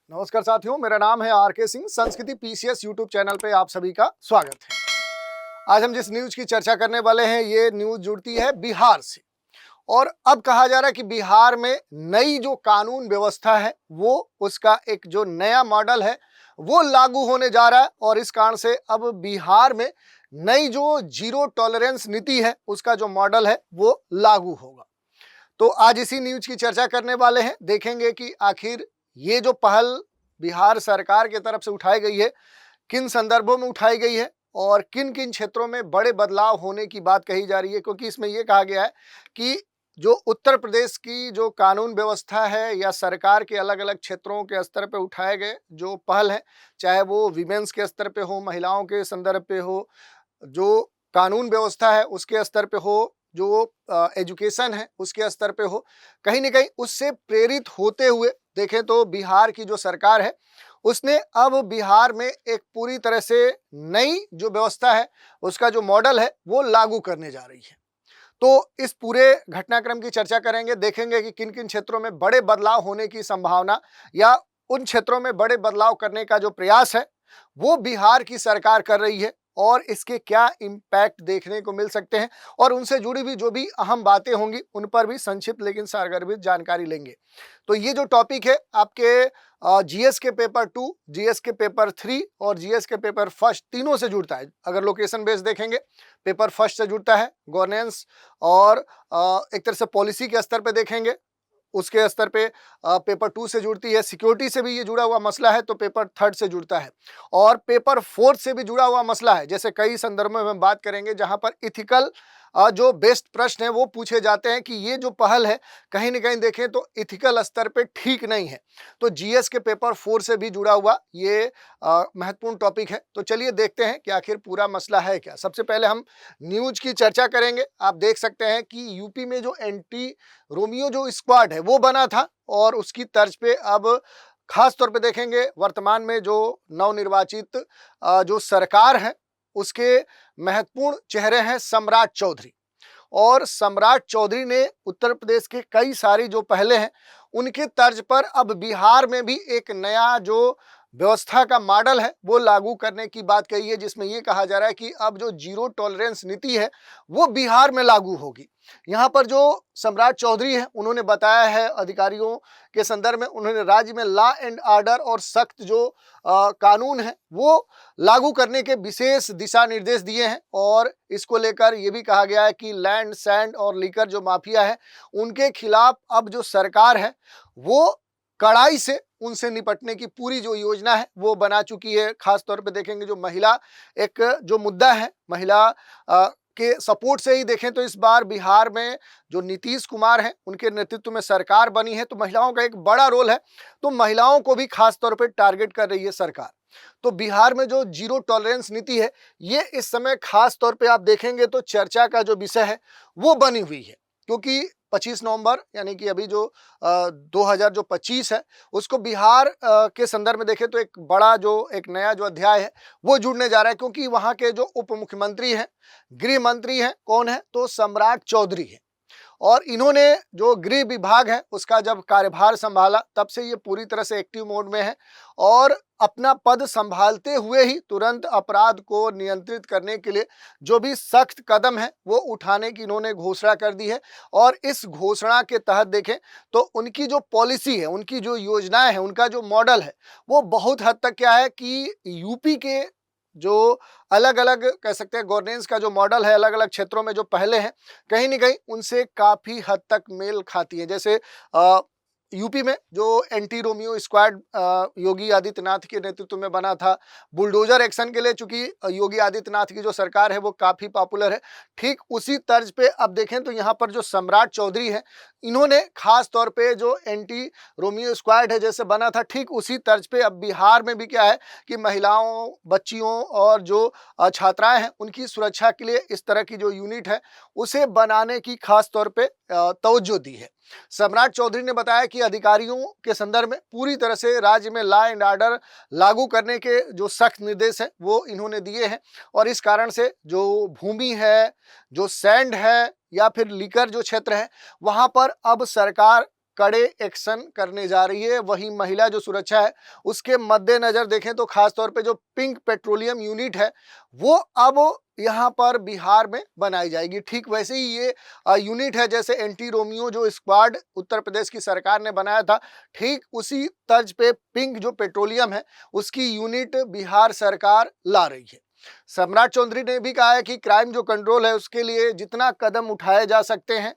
नमस्कार साथियों, मेरा नाम है आर के सिंह। संस्कृति पीसीएस यूट्यूब चैनल पे आप सभी का स्वागत है। आज हम जिस न्यूज की चर्चा करने वाले हैं, ये न्यूज जुड़ती है बिहार से। और अब कहा जा रहा है कि बिहार में नई जो कानून व्यवस्था है, वो उसका एक जो नया मॉडल है वो लागू होने जा रहा है। और इस कारण से अब बिहार में नई जो जीरो टॉलरेंस नीति है, उसका जो मॉडल है वो लागू होगा। तो आज इसी न्यूज की चर्चा करने वाले हैं। देखेंगे कि आखिर ये जो पहल बिहार सरकार की तरफ से उठाई गई है, किन संदर्भों में उठाई गई है और किन किन क्षेत्रों में बड़े बदलाव होने की बात कही जा रही है। क्योंकि इसमें यह कहा गया है कि जो उत्तर प्रदेश की जो कानून व्यवस्था है या सरकार के अलग अलग क्षेत्रों के स्तर पे उठाए गए जो पहल है, चाहे वो विमेंस के स्तर पे हो, महिलाओं के संदर्भ पे हो, जो कानून व्यवस्था है उसके स्तर पे हो, जो एजुकेशन है उसके स्तर पे हो, कहीं ना कहीं उससे प्रेरित होते हुए देखें तो बिहार की जो सरकार है उसने अब बिहार में एक पूरी तरह से नई जो व्यवस्था है उसका जो मॉडल है वो लागू करने जा रही है। तो इस पूरे घटनाक्रम की चर्चा करेंगे, देखेंगे कि किन किन क्षेत्रों में बड़े बदलाव होने की संभावना या उन क्षेत्रों में बड़े बदलाव करने का जो प्रयास है वो बिहार की सरकार कर रही है और इसके क्या इम्पैक्ट देखने को मिल सकते हैं और उनसे जुड़ी हुई जो भी अहम बातें होंगी उन पर भी संक्षिप्त लेकिन सारगर्भित जानकारी लेंगे। तो ये जो टॉपिक है आपके जीएस के पेपर 2, जीएस के पेपर 3 और जीएस के पेपर फर्स्ट तीनों से जुड़ता है। अगर लोकेशन बेस्ड देखेंगे, पेपर फर्स्ट से जुड़ता है गवर्नेंस, और एक तरह से पॉलिसी के स्तर पे देखेंगे उसके स्तर पे पेपर 2 से जुड़ती है। सिक्योरिटी से भी ये जुड़ा हुआ मसला है तो पेपर 3 से जुड़ता है, और पेपर 4 से भी जुड़ा हुआ मसला है। जैसे कई संदर्भों में हम बात करेंगे जहां पर इथिकल जो बेस्ट प्रश्न है वो पूछे जाते हैं कि ये जो पहल है कहीं ना कहीं देखें तो इथिकल स्तर पे ठीक नहीं है। तो जीएस के पेपर 4 से भी जुड़ा हुआ ये महत्वपूर्ण टॉपिक है। तो चलिए देखते हैं कि आखिर पूरा मसला है क्या। सबसे पहले हम न्यूज की चर्चा करेंगे। आप देख सकते हैं कि यूपी में जो एंटी रोमियो जो स्क्वाड है वो बना था और उसकी तर्ज पे अब खास तौर पे देखेंगे वर्तमान में जो नवनिर्वाचित जो सरकार है उसके महत्वपूर्ण चेहरे हैं सम्राट चौधरी। और सम्राट चौधरी ने उत्तर प्रदेश के कई सारी जो पहले हैं उनके तर्ज पर अब बिहार में भी एक नया जो व्यवस्था का मॉडल है वो लागू करने की बात कही है, जिसमें ये कहा जा रहा है कि अब जो जीरो टॉलरेंस नीति है वो बिहार में लागू होगी। यहाँ पर जो सम्राट चौधरी है उन्होंने बताया है अधिकारियों के संदर्भ में, उन्होंने राज्य में लॉ एंड ऑर्डर और सख्त जो कानून है वो लागू करने के विशेष दिशा निर्देश दिए हैं। और इसको लेकर ये भी कहा गया है कि लैंड, सैंड और लीकर जो माफिया है उनके खिलाफ अब जो सरकार है वो कड़ाई से उनसे निपटने की पूरी जो योजना है वो बना चुकी है। खास तौर पे देखेंगे जो महिला एक जो मुद्दा है, महिला के सपोर्ट से ही देखें तो इस बार बिहार में जो नीतीश कुमार हैं उनके नेतृत्व में सरकार बनी है तो महिलाओं का एक बड़ा रोल है। तो महिलाओं को भी खास तौर पे टारगेट कर रही है सरकार। तो बिहार में जो जीरो टॉलरेंस नीति है ये इस समय खास तौर पे आप देखेंगे तो चर्चा का जो विषय है वो बनी हुई है। क्योंकि 25 नवंबर यानी कि अभी जो 2025 है उसको बिहार के संदर्भ में देखें तो एक बड़ा जो एक नया जो अध्याय है वो जुड़ने जा रहा है। क्योंकि वहां के जो उप मुख्यमंत्री हैं, गृह मंत्री हैं, कौन है तो सम्राट चौधरी है। और इन्होंने जो गृह विभाग है उसका जब कार्यभार संभाला तब से ये पूरी तरह से एक्टिव मोड में है और अपना पद संभालते हुए ही तुरंत अपराध को नियंत्रित करने के लिए जो भी सख्त कदम है वो उठाने की इन्होंने घोषणा कर दी है। और इस घोषणा के तहत देखें तो उनकी जो पॉलिसी है, उनकी जो योजनाएं हैं, उनका जो मॉडल है वो बहुत हद तक क्या है कि यूपी के जो अलग अलग कह सकते हैं गवर्नेंस का जो मॉडल है अलग अलग क्षेत्रों में जो पहले हैं कहीं ना कहीं उनसे काफी हद तक मेल खाती है। जैसे यूपी में जो anti Romeo squad Yogi Adityanath के नेतृत्व में बना था, बुलडोजर एक्शन के लिए चूंकि योगी आदित्यनाथ की जो सरकार है वो काफी पॉपुलर है, ठीक उसी तर्ज पे अब देखें तो यहाँ पर जो सम्राट चौधरी है इन्होंने खास तौर पे जो एंटी रोमियो स्क्वाड है जैसे बना था ठीक उसी तर्ज पे अब बिहार में भी क्या है कि महिलाओं, बच्चियों और जो छात्राएं हैं उनकी सुरक्षा के लिए इस तरह की जो यूनिट है उसे बनाने की खास तौर पे तवज्जो दी है। सम्राट चौधरी ने बताया कि अधिकारियों के संदर्भ में पूरी तरह से राज्य में लॉ एंड ऑर्डर लागू करने के जो सख्त निर्देश हैं वो इन्होंने दिए हैं। और इस कारण से जो भूमि है, जो सैंड है या फिर लीकर जो क्षेत्र है वहां पर अब सरकार कड़े एक्शन करने जा रही है। वहीं महिला जो सुरक्षा है उसके मद्देनजर देखें तो खास तौर पे जो पिंक पेट्रोलियम यूनिट है वो अब यहाँ पर बिहार में बनाई जाएगी। ठीक वैसे ही ये यूनिट है जैसे एंटी रोमियो जो स्क्वाड उत्तर प्रदेश की सरकार ने बनाया था, ठीक उसी तर्ज पे पिंक जो पेट्रोलियम है उसकी यूनिट बिहार सरकार ला रही है। सम्राट चौधरी ने भी कहा है कि क्राइम जो कंट्रोल है उसके लिए जितना कदम उठाए जा सकते हैं,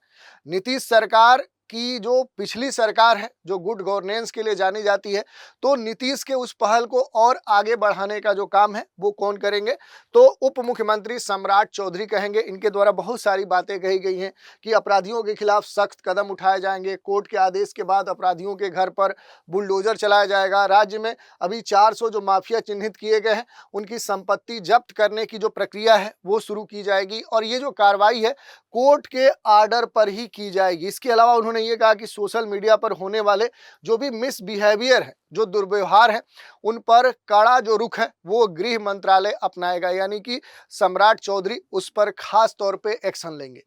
नीतीश सरकार की जो पिछली सरकार है जो गुड गवर्नेंस के लिए जानी जाती है, तो नीतीश के उस पहल को और आगे बढ़ाने का जो काम है वो कौन करेंगे, तो उप मुख्यमंत्री सम्राट चौधरी कहेंगे। इनके द्वारा बहुत सारी बातें कही गई हैं कि अपराधियों के खिलाफ सख्त कदम उठाए जाएंगे, कोर्ट के आदेश के बाद अपराधियों के घर पर बुलडोजर चलाया जाएगा, राज्य में अभी 400 जो माफिया चिन्हित किए गए हैं उनकी संपत्ति जब्त करने की जो प्रक्रिया है वो शुरू की जाएगी और ये जो कार्रवाई है कोर्ट के आर्डर पर ही की जाएगी। इसके अलावा उन्होंने ये कहा कि सोशल मीडिया पर होने वाले जो भी मिसबिहेवियर है, जो दुर्व्यवहार है, उन पर कड़ा जो रुख है वो गृह मंत्रालय अपनाएगा, यानी कि सम्राट चौधरी उस पर खास तौर पे एक्शन लेंगे।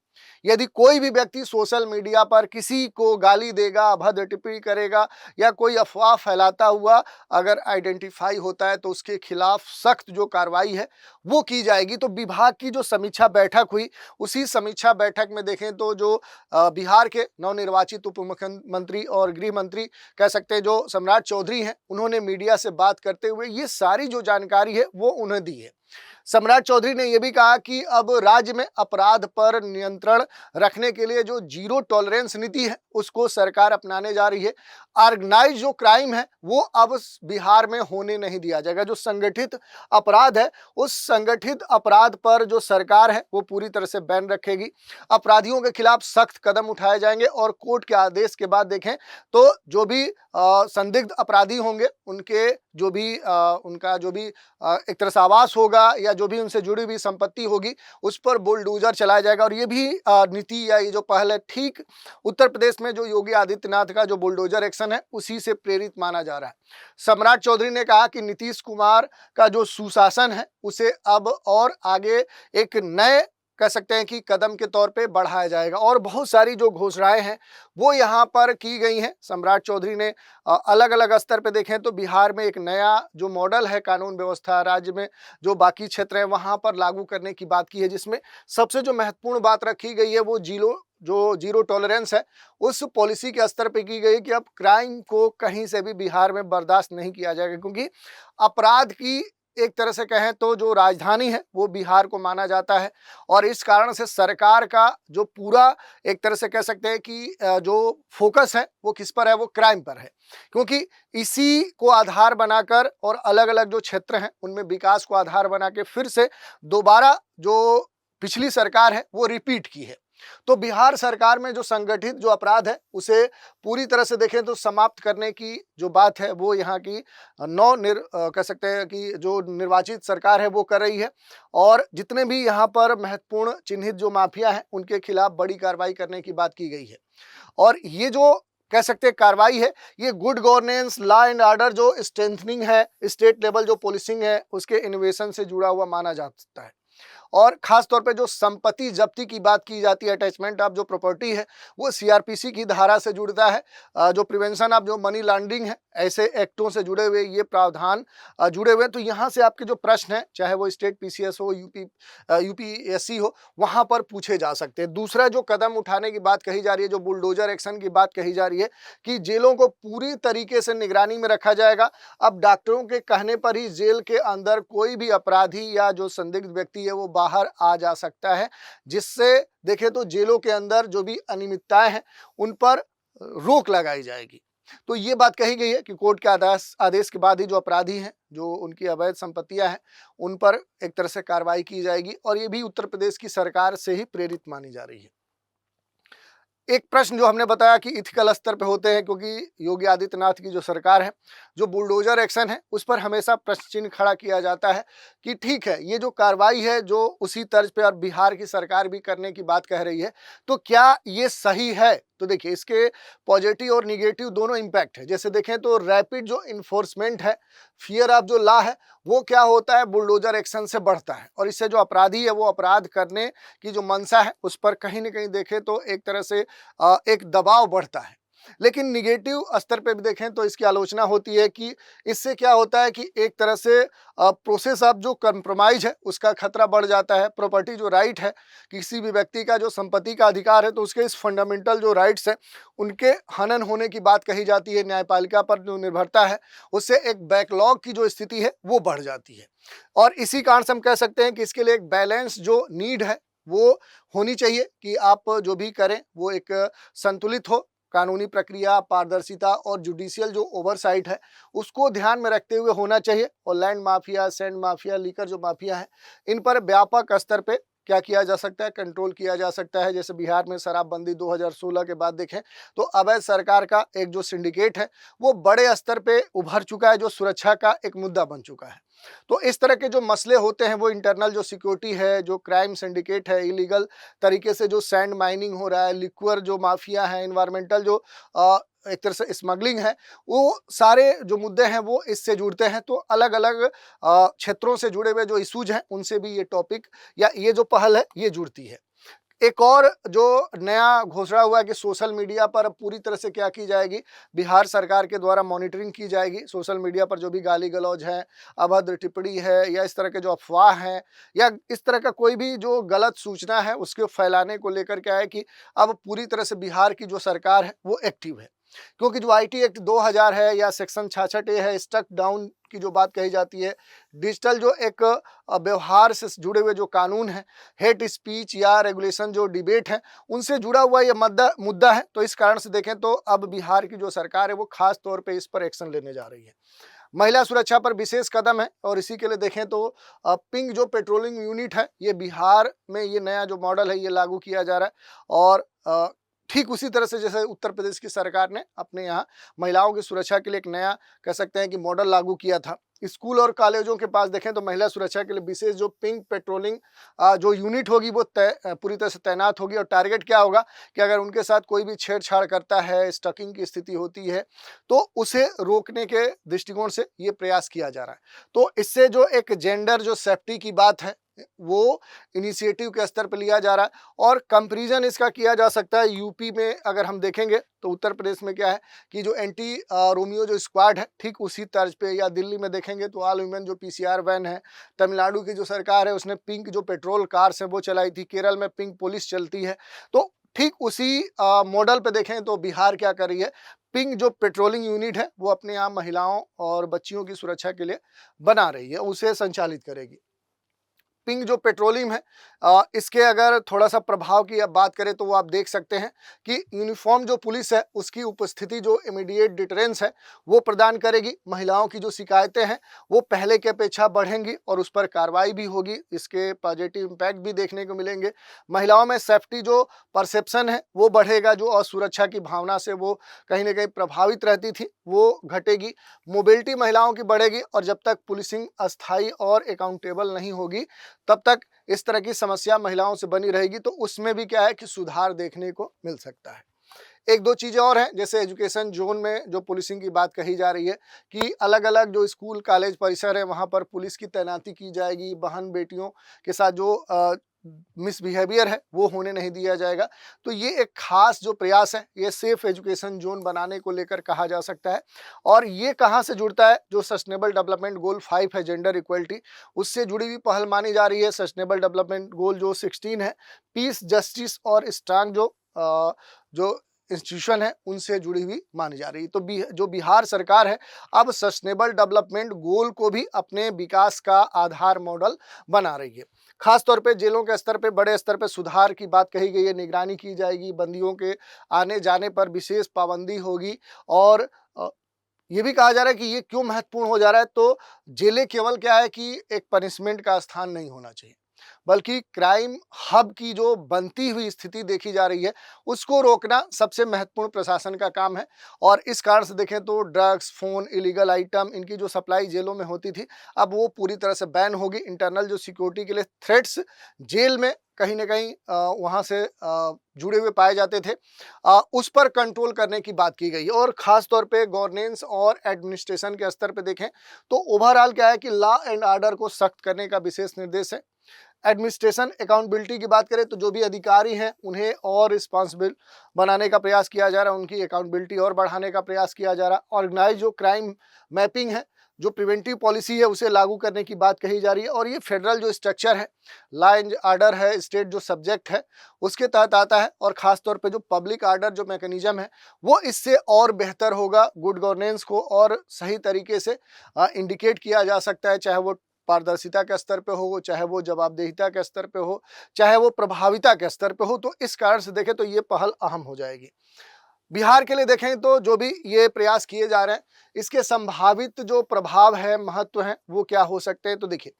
यदि कोई भी व्यक्ति सोशल मीडिया पर किसी को गाली देगा, अभद्र टिप्पणी करेगा या कोई अफवाह फैलाता हुआ अगर आइडेंटिफाई होता है तो उसके खिलाफ सख्त जो कार्रवाई है वो की जाएगी। तो विभाग की जो समीक्षा बैठक हुई, उसी समीक्षा बैठक में देखें तो जो बिहार के नवनिर्वाचित उप मुख्यमंत्री और गृह मंत्री कह सकते हैं जो सम्राट चौधरी हैं, उन्होंने मीडिया से बात करते हुए ये सारी जो जानकारी है वो उन्हें दी है। सम्राट चौधरी ने यह भी कहा कि अब राज्य में अपराध पर नियंत्रण रखने के लिए जो जीरो टॉलरेंस नीति है उसको सरकार अपनाने जा रही है। ऑर्गेनाइज जो क्राइम है वो अब बिहार में होने नहीं दिया जाएगा। जो संगठित अपराध है उस संगठित अपराध पर जो सरकार है वो पूरी तरह से बैन रखेगी। अपराधियों के खिलाफ सख्त कदम उठाए जाएंगे और कोर्ट के आदेश के बाद देखें तो जो भी संदिग्ध अपराधी होंगे उनके जो भी उनका जो भी एक तरह से आवास होगा या जो भी उनसे जुड़ी हुई संपत्ति होगी उस पर बुलडोजर चलाया जाएगा। और ये भी नीति या ये जो पहल है ठीक उत्तर प्रदेश में जो योगी आदित्यनाथ का जो बुलडोजर एक्शन है उसी से प्रेरित माना जा रहा है। सम्राट चौधरी ने कहा कि नीतीश कुमार का जो सुशासन है उसे अब और आगे एक नए कह सकते हैं कि कदम के तौर पे बढ़ाया जाएगा और बहुत सारी जो घोषणाएं हैं वो यहाँ पर की गई हैं। सम्राट चौधरी ने अलग अलग स्तर पे देखें तो बिहार में एक नया जो मॉडल है कानून व्यवस्था राज्य में जो बाकी क्षेत्र हैं वहाँ पर लागू करने की बात की है, जिसमें सबसे जो महत्वपूर्ण बात रखी गई है वो जीरो टॉलरेंस है उस पॉलिसी के स्तर पे की गई कि अब क्राइम को कहीं से भी बिहार में बर्दाश्त नहीं किया जाएगा, क्योंकि अपराध की एक तरह से कहें तो जो राजधानी है वो बिहार को माना जाता है और इस कारण से सरकार का जो पूरा एक तरह से कह सकते हैं कि जो फोकस है वो किस पर है, वो क्राइम पर है, क्योंकि इसी को आधार बनाकर और अलग अलग जो क्षेत्र हैं उनमें विकास को आधार बना के फिर से दोबारा जो पिछली सरकार है वो रिपीट की है। तो बिहार सरकार में जो संगठित जो अपराध है उसे पूरी तरह से देखें तो समाप्त करने की जो बात है वो यहाँ की कह सकते हैं कि जो निर्वाचित सरकार है वो कर रही है और जितने भी यहाँ पर महत्वपूर्ण चिन्हित जो माफिया हैं उनके खिलाफ बड़ी कार्रवाई करने की बात की गई है। और ये जो कह सकते हैं कार्रवाई है ये good governance, law and order जो स्ट्रेंथनिंग है, स्टेट लेवल जो पुलिसिंग है उसके इनोवेशन से जुड़ा हुआ माना जा सकता है। और खास तौर पे जो संपत्ति जब्ती की बात की जाती है, अटैचमेंट ऑफ जो प्रॉपर्टी है वो सीआरपीसी की धारा से जुड़ता है। जो प्रिवेंशन ऑफ जो मनी लॉन्ड्रिंग है ऐसे एक्टों से जुड़े हुए ये प्रावधान जुड़े हुए। तो यहाँ से आपके जो प्रश्न है चाहे वो स्टेट पीसीएस हो, यूपीएससी हो, वहाँ पर पूछे जा सकते हैं। दूसरा जो कदम उठाने की बात कही जा रही है, जो बुलडोजर एक्शन की बात कही जा रही है कि जेलों को पूरी तरीके से निगरानी में रखा जाएगा। अब डॉक्टरों के कहने पर ही जेल के अंदर कोई भी अपराधी या जो संदिग्ध व्यक्ति है वो बाहर आ जा सकता है, जिससे देखें तो जेलों के अंदर जो भी अनियमितताएं हैं उन पर रोक लगाई जाएगी। तो ये बात कही गई है कि कोर्ट के आदेश के बाद ही जो अपराधी हैं, जो उनकी अवैध संपत्तियां हैं, उन पर एक तरह से कार्रवाई की जाएगी और ये भी उत्तर प्रदेश की सरकार से ही प्रेरित मानी जा रही है। एक प्रश्न जो हमने बताया कि इथिकल स्तर पे होते हैं, क्योंकि योगी आदित्यनाथ की जो सरकार है, जो बुलडोजर एक्शन है उस पर हमेशा प्रश्न चिन्ह खड़ा किया जाता है कि ठीक है ये जो कार्रवाई है जो उसी तर्ज पे और बिहार की सरकार भी करने की बात कह रही है, तो क्या ये सही है? तो देखिए इसके पॉजिटिव और निगेटिव दोनों इम्पैक्ट है। जैसे देखें तो रैपिड जो इन्फोर्समेंट है, फियर ऑफ जो लॉ है, वो क्या होता है बुलडोजर एक्शन से बढ़ता है और इससे जो अपराधी है वो अपराध करने की जो मंशा है उस पर कहीं ना कहीं देखें तो एक तरह से एक दबाव बढ़ता है। लेकिन निगेटिव स्तर पे भी देखें तो इसकी आलोचना होती है कि इससे क्या होता है कि एक तरह से प्रोसेस ऑफ जो कंप्रोमाइज है उसका खतरा बढ़ जाता है। प्रॉपर्टी जो राइट है, किसी भी व्यक्ति का जो संपत्ति का अधिकार है, तो उसके इस फंडामेंटल जो राइट्स हैं उनके हनन होने की बात कही जाती है। न्यायपालिका पर जो निर्भरता है उससे एक बैकलॉग की जो स्थिति है वो बढ़ जाती है। और इसी कारण से हम कह सकते हैं कि इसके लिए एक बैलेंस जो नीड है वो होनी चाहिए कि आप जो भी करें वो एक संतुलित हो। कानूनी प्रक्रिया, पारदर्शिता और जुडिशियल जो ओवरसाइट है उसको ध्यान में रखते हुए होना चाहिए। और land mafia, sand mafia, liquor जो माफिया है, इन पर व्यापक स्तर पे क्या किया जा सकता है, कंट्रोल किया जा सकता है। जैसे बिहार में शराबबंदी 2016 के बाद देखें तो अवैध सरकार का एक जो सिंडिकेट है वो बड़े स्तर पे उभर चुका है, जो सुरक्षा का एक मुद्दा बन चुका है। तो इस तरह के जो मसले होते हैं वो इंटरनल जो सिक्योरिटी है, जो क्राइम सिंडिकेट है, इलीगल तरीके से जो सैंड माइनिंग हो रहा है, लिक्वर जो माफिया है, इन्वायरमेंटल जो एक तरह से स्मगलिंग है, वो सारे जो मुद्दे हैं वो इससे जुड़ते हैं। तो अलग अलग क्षेत्रों से जुड़े हुए जो इशूज हैं उनसे भी ये टॉपिक या ये जो पहल है ये जुड़ती है। एक और जो नया घोषणा हुआ है कि सोशल मीडिया पर अब पूरी तरह से क्या की जाएगी, बिहार सरकार के द्वारा मॉनिटरिंग की जाएगी। सोशल मीडिया पर जो भी गाली गलौज है, अभद्र टिप्पणी है या इस तरह के जो अफवाह हैं या इस तरह का कोई भी जो गलत सूचना है उसके फैलाने को लेकर क्या है कि अब पूरी तरह से बिहार की जो सरकार है वो एक्टिव है। क्योंकि जो आईटी एक्ट 2000 है या सेक्शन 66A है, स्टक डाउन की जो बात कही जाती है, डिजिटल जो एक व्यवहार से जुड़े हुए जो कानून है, हेट स्पीच या रेगुलेशन जो डिबेट है, उनसे जुड़ा हुआ ये मुद्दा है। तो इस कारण से देखें तो अब बिहार की जो सरकार है वो खास तौर पे इस पर एक्शन लेने जा रही है। महिला सुरक्षा पर विशेष कदम है और इसी के लिए देखें तो पिंक जो पेट्रोलिंग यूनिट है ये बिहार में ये नया जो मॉडल है ये लागू किया जा रहा है। और ठीक उसी तरह से जैसे उत्तर प्रदेश की सरकार ने अपने यहाँ महिलाओं की सुरक्षा के लिए एक नया कह सकते हैं कि मॉडल लागू किया था। स्कूल और कॉलेजों के पास देखें तो महिला सुरक्षा के लिए विशेष जो पिंक पेट्रोलिंग जो यूनिट होगी वो पूरी तरह से तैनात होगी। और टारगेट क्या होगा कि अगर उनके साथ कोई भी छेड़छाड़ करता है, स्टकिंग की स्थिति होती है, तो उसे रोकने के दृष्टिकोण से ये प्रयास किया जा रहा है। तो इससे जो एक जेंडर जो सेफ्टी की बात है वो इनिशिएटिव के स्तर पर लिया जा रहा है। और कंपैरिजन इसका किया जा सकता है यूपी में अगर हम देखेंगे तो उत्तर प्रदेश में क्या है कि जो एंटी रोमियो जो स्क्वाड है ठीक उसी तर्ज पे, या दिल्ली में देखेंगे तो ऑल वुमेन जो पीसीआर वैन है, तमिलनाडु की जो सरकार है उसने पिंक जो पेट्रोल कार्स है वो चलाई थी, केरल में पिंक पुलिस चलती है। तो ठीक उसी मॉडल पे देखें तो बिहार क्या कर रही है, पिंक जो पेट्रोलिंग यूनिट है वो अपने यहाँ महिलाओं और बच्चियों की सुरक्षा के लिए बना रही है, उसे संचालित करेगी। पिंक जो पेट्रोलियम है इसके अगर थोड़ा सा प्रभाव की अब बात करें तो वो आप देख सकते हैं कि यूनिफॉर्म जो पुलिस है उसकी उपस्थिति जो इमीडिएट डिटरेंस है वो प्रदान करेगी। महिलाओं की जो शिकायतें हैं वो पहले की अपेक्षा बढ़ेंगी और उस पर कार्रवाई भी होगी। इसके पॉजिटिव इम्पैक्ट भी देखने को मिलेंगे। महिलाओं में सेफ्टी जो परसेप्शन है वो बढ़ेगा, जो असुरक्षा की भावना से वो कहीं ना कहीं प्रभावित रहती थी वो घटेगी। मोबिलिटी महिलाओं की बढ़ेगी और जब तक पुलिसिंग अस्थायी और अकाउंटेबल नहीं होगी तब तक इस तरह की समस्या महिलाओं से बनी रहेगी। तो उसमें भी क्या है कि सुधार देखने को मिल सकता है। एक दो चीज़ें और हैं, जैसे एजुकेशन जोन में जो पुलिसिंग की बात कही जा रही है कि अलग अलग जो स्कूल कॉलेज परिसर है वहाँ पर पुलिस की तैनाती की जाएगी। बहन बेटियों के साथ जो मिसबिहेवियर है वो होने नहीं दिया जाएगा। तो ये एक खास जो प्रयास है ये सेफ एजुकेशन जोन बनाने को लेकर कहा जा सकता है। और ये कहाँ से जुड़ता है, जो सस्टेनेबल डेवलपमेंट गोल 5 है जेंडर इक्वलिटी, उससे जुड़ी हुई पहल मानी जा रही है। सस्टेनेबल डेवलपमेंट गोल जो 16 है, पीस, जस्टिस और स्ट्रांग जो इंस्टीट्यूशन है उनसे जुड़ी हुई मानी जा रही है। तो जो बिहार सरकार है अब सस्टेनेबल डेवलपमेंट गोल को भी अपने विकास का आधार मॉडल बना रही है। खास तौर पे जेलों के स्तर पे बड़े स्तर पे सुधार की बात कही गई है। निगरानी की जाएगी, बंदियों के आने जाने पर विशेष पाबंदी होगी। और ये भी कहा जा रहा है कि ये क्यों महत्वपूर्ण हो जा रहा है, तो जेलें केवल क्या है कि एक पनिशमेंट का स्थान नहीं होना चाहिए, बल्कि क्राइम हब की जो बनती हुई स्थिति देखी जा रही है उसको रोकना सबसे महत्वपूर्ण प्रशासन का काम है। और इस कारण से देखें तो ड्रग्स, फोन, इलीगल आइटम, इनकी जो सप्लाई जेलों में होती थी अब वो पूरी तरह से बैन होगी। इंटरनल जो सिक्योरिटी के लिए थ्रेट्स जेल में कहीं ना कहीं वहाँ से जुड़े हुए पाए जाते थे, उस पर कंट्रोल करने की बात की गई है। और ख़ास तौर पे गवर्नेंस और एडमिनिस्ट्रेशन के स्तर पे देखें तो ओवरऑल क्या है कि लॉ एंड ऑर्डर को सख्त करने का विशेष निर्देश है। एडमिनिस्ट्रेशन अकाउंटेबिलिटी की बात करें तो जो भी अधिकारी हैं उन्हें और रिस्पॉन्सिबल बनाने का प्रयास किया जा रहा है, उनकी अकाउंटेबिलिटी और बढ़ाने का प्रयास किया जा रहा है। ऑर्गेनाइज जो क्राइम मैपिंग है, जो प्रिवेंटिव पॉलिसी है, उसे लागू करने की बात कही जा रही है। और ये फेडरल जो स्ट्रक्चर है, लॉ एंड ऑर्डर है, स्टेट जो सब्जेक्ट है उसके तहत आता है। और ख़ास तौर पे जो पब्लिक ऑर्डर जो मैकेनिज्म है वो इससे और बेहतर होगा। गुड गवर्नेंस को और सही तरीके से इंडिकेट किया जा सकता है, चाहे वो पारदर्शिता के स्तर पे हो, चाहे वो जवाबदेहिता के स्तर पे हो, चाहे वो प्रभाविता के स्तर पे हो। तो इस कारण से देखें तो ये पहल अहम हो जाएगी। बिहार के लिए देखें तो जो भी ये प्रयास किए जा रहे हैं, इसके संभावित जो प्रभाव है, महत्व है, वो क्या हो सकते हैं। तो देखिए,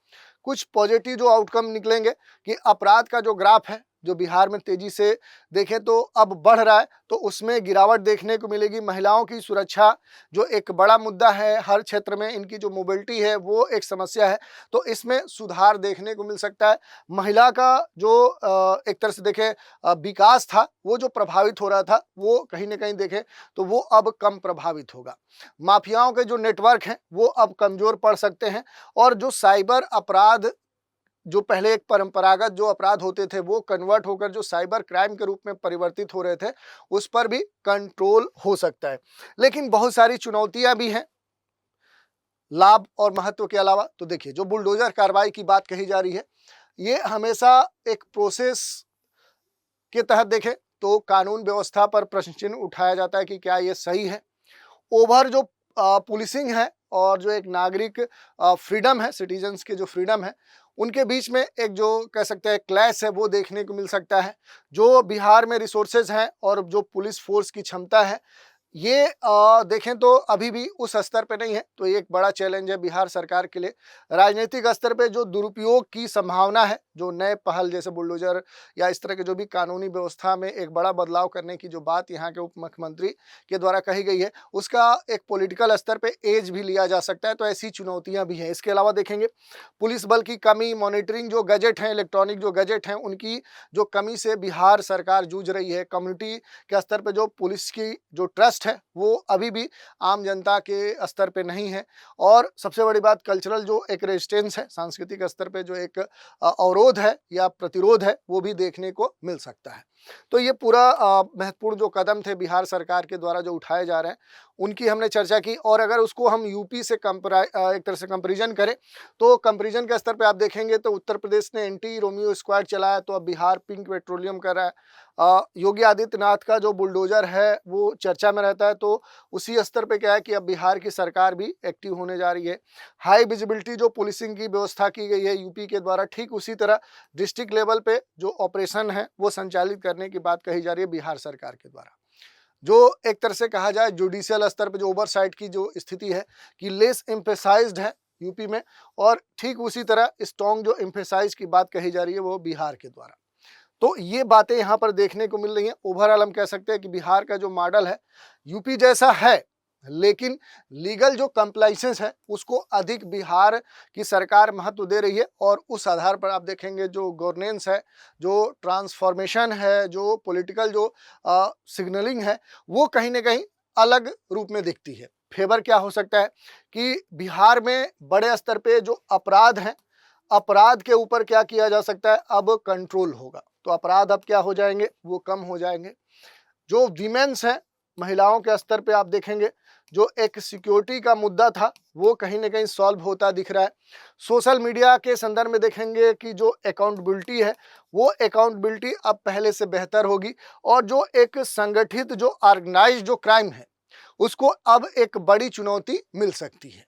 कुछ पॉजिटिव जो आउटकम निकलेंगे कि अपराध का जो ग्राफ है, जो बिहार में तेजी से देखें तो अब बढ़ रहा है, तो उसमें गिरावट देखने को मिलेगी। महिलाओं की सुरक्षा जो एक बड़ा मुद्दा है, हर क्षेत्र में इनकी जो मोबिलिटी है वो एक समस्या है, तो इसमें सुधार देखने को मिल सकता है। महिला का जो एक तरह से देखें विकास था, वो जो प्रभावित हो रहा था, वो कहीं ना कहीं देखें तो वो अब कम प्रभावित होगा। माफियाओं के जो नेटवर्क हैं वो अब कमजोर पड़ सकते हैं। और जो साइबर अपराध, जो पहले एक परंपरागत जो अपराध होते थे, वो कन्वर्ट होकर जो साइबर क्राइम के रूप में परिवर्तित हो रहे थे, उस पर भी कंट्रोल हो सकता है। लेकिन बहुत सारी चुनौतियां भी हैं लाभ और महत्व के अलावा। तो देखिए, जो बुलडोजर कार्रवाई की बात कही जा रही है, ये हमेशा एक प्रोसेस के तहत देखें तो कानून व्यवस्था पर प्रश्न चिन्ह उठाया जाता है कि क्या ये सही है। ओवर जो पुलिसिंग है और जो एक नागरिक फ्रीडम है, सिटीजन्स के जो फ्रीडम है, उनके बीच में एक जो कह सकते हैं क्लैश है, वो देखने को मिल सकता है। जो बिहार में रिसोर्सेज हैं और जो पुलिस फोर्स की क्षमता है, ये देखें तो अभी भी उस स्तर पे नहीं है। तो ये एक बड़ा चैलेंज है बिहार सरकार के लिए। राजनीतिक स्तर पे जो दुरुपयोग की संभावना है, जो नए पहल जैसे बुलडोजर या इस तरह के जो भी कानूनी व्यवस्था में एक बड़ा बदलाव करने की जो बात यहाँ के उप मुख्यमंत्री के द्वारा कही गई है, उसका एक पॉलिटिकल स्तर पे एज भी लिया जा सकता है। तो ऐसी चुनौतियाँ भी हैं। इसके अलावा देखेंगे पुलिस बल की कमी, मॉनिटरिंग जो गैजेट हैं, इलेक्ट्रॉनिक जो गैजेट हैं, उनकी जो कमी से बिहार सरकार जूझ रही है। कम्युनिटी के स्तर पे जो पुलिस की जो ट्रस्ट है, वो अभी भी आम जनता के स्तर पे नहीं है। और सबसे बड़ी बात, कल्चरल जो एक रेजिस्टेंस है, सांस्कृतिक स्तर पे जो एक अवरोध है या प्रतिरोध है, वो भी देखने को मिल सकता है। तो ये पूरा महत्वपूर्ण जो कदम थे बिहार सरकार के द्वारा जो उठाए जा रहे हैं, उनकी हमने चर्चा की। और अगर उसको हम यूपी से एक तरह से कंपेरिजन करें, तो कंपेरिजन के स्तर पे आप देखेंगे तो उत्तर प्रदेश ने एंटी रोमियो स्क्वाड चलाया, तो अब बिहार पिंक पेट्रोलियम कर रहा है। योगी आदित्यनाथ का जो बुलडोजर है वो चर्चा में रहता है। तो उसी स्तर पे क्या है कि अब बिहार की सरकार भी एक्टिव होने जा रही है। हाई विजिबिलिटी जो पुलिसिंग की व्यवस्था की गई है यूपी के द्वारा, ठीक उसी तरह डिस्ट्रिक्ट लेवल पे जो ऑपरेशन है वो संचालित करने की बात कही जा रही है बिहार सरकार के द्वारा। जो एक तरह से कहा जाए जुडिशियल स्तर पे जो ओवरसाइट की जो स्थिति है कि लेस एम्फेसाइज्ड है यूपी में, और ठीक उसी तरह स्ट्रॉन्ग जो एम्फेसाइज की बात कही जा रही है वो बिहार के द्वारा। तो ये बातें यहाँ पर देखने को मिल रही हैं। ओवरऑल हम कह सकते हैं कि बिहार का जो मॉडल है यूपी जैसा है, लेकिन लीगल जो कंप्लाइंसेंस है उसको अधिक बिहार की सरकार महत्व दे रही है। और उस आधार पर आप देखेंगे जो गवर्नेंस है, जो ट्रांसफॉर्मेशन है, जो पॉलिटिकल जो सिग्नलिंग है, वो कहीं ना कहीं अलग रूप में दिखती है। फेवर क्या हो सकता है कि बिहार में बड़े स्तर पे जो अपराध हैं, अपराध के ऊपर क्या किया जा सकता है, अब कंट्रोल होगा। तो अपराध अब क्या हो जाएंगे, वो कम हो जाएंगे। जो वीमेंस हैं, महिलाओं के स्तर पे आप देखेंगे जो एक सिक्योरिटी का मुद्दा था, वो कहीं ना कहीं सॉल्व होता दिख रहा है। सोशल मीडिया के संदर्भ में देखेंगे कि जो अकाउंटेबिलिटी है, वो अकाउंटेबिलिटी अब पहले से बेहतर होगी। और जो एक संगठित जो ऑर्गेनाइज्ड जो क्राइम है, उसको अब एक बड़ी चुनौती मिल सकती है।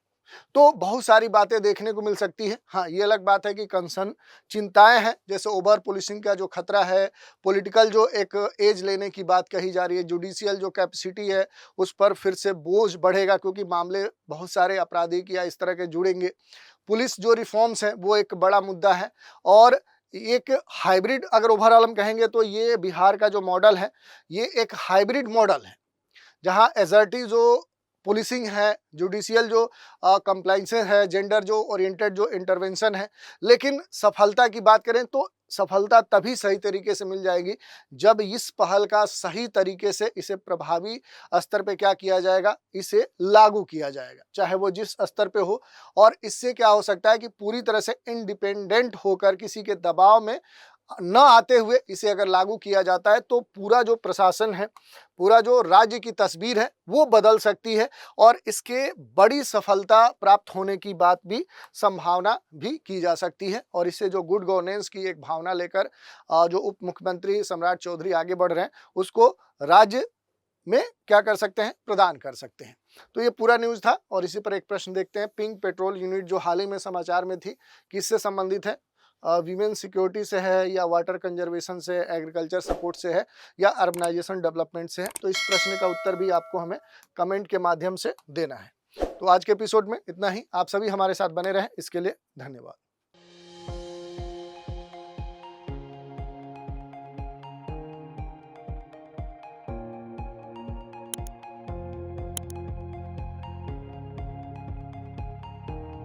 तो बहुत सारी बातें देखने को मिल सकती हैं। हाँ, ये अलग बात है कि कंसर्न चिंताएं हैं, जैसे ओवर पुलिसिंग का जो खतरा है, पॉलिटिकल जो एक एज लेने की बात कही जा रही है, जुडिशियल जो कैपेसिटी है उस पर फिर से बोझ बढ़ेगा, क्योंकि मामले बहुत सारे आपराधिक या इस तरह के जुड़ेंगे। पुलिस जो रिफॉर्म्स हैं वो एक बड़ा मुद्दा है। और एक हाइब्रिड, अगर ओवरऑल हम कहेंगे तो ये बिहार का जो मॉडल है, ये एक हाइब्रिड मॉडल है, जहाँ एजर्टी जो पुलिसिंग है, जुडिशियल जो कंप्लाइंसेस है, जेंडर जो ओरिएंटेड जो इंटरवेंशन है। लेकिन सफलता की बात करें तो सफलता तभी सही तरीके से मिल जाएगी जब इस पहल का सही तरीके से इसे प्रभावी स्तर पे क्या किया जाएगा, इसे लागू किया जाएगा, चाहे वो जिस स्तर पे हो। और इससे क्या हो सकता है कि पूरी तरह से इंडिपेंडेंट होकर किसी के दबाव में न आते हुए इसे अगर लागू किया जाता है तो पूरा जो प्रशासन है, पूरा जो राज्य की तस्वीर है वो बदल सकती है और इसके बड़ी सफलता प्राप्त होने की बात भी संभावना भी की जा सकती है। और इससे जो गुड गवर्नेंस की एक भावना लेकर जो उप मुख्यमंत्री सम्राट चौधरी आगे बढ़ रहे हैं उसको राज्य में क्या कर सकते हैं, प्रदान कर सकते हैं। तो ये पूरा न्यूज़ था और इसी पर एक प्रश्न देखते हैं। पिंक पेट्रोल यूनिट जो हाल ही में समाचार में थी, किससे संबंधित है? वीमेन सिक्योरिटी से है या वाटर कंजर्वेशन से, एग्रीकल्चर सपोर्ट से है या अर्बनाइजेशन डेवलपमेंट से है? तो इस प्रश्न का उत्तर भी आपको हमें कमेंट के माध्यम से देना है। तो आज के एपिसोड में इतना ही। आप सभी हमारे साथ बने रहें, इसके लिए धन्यवाद।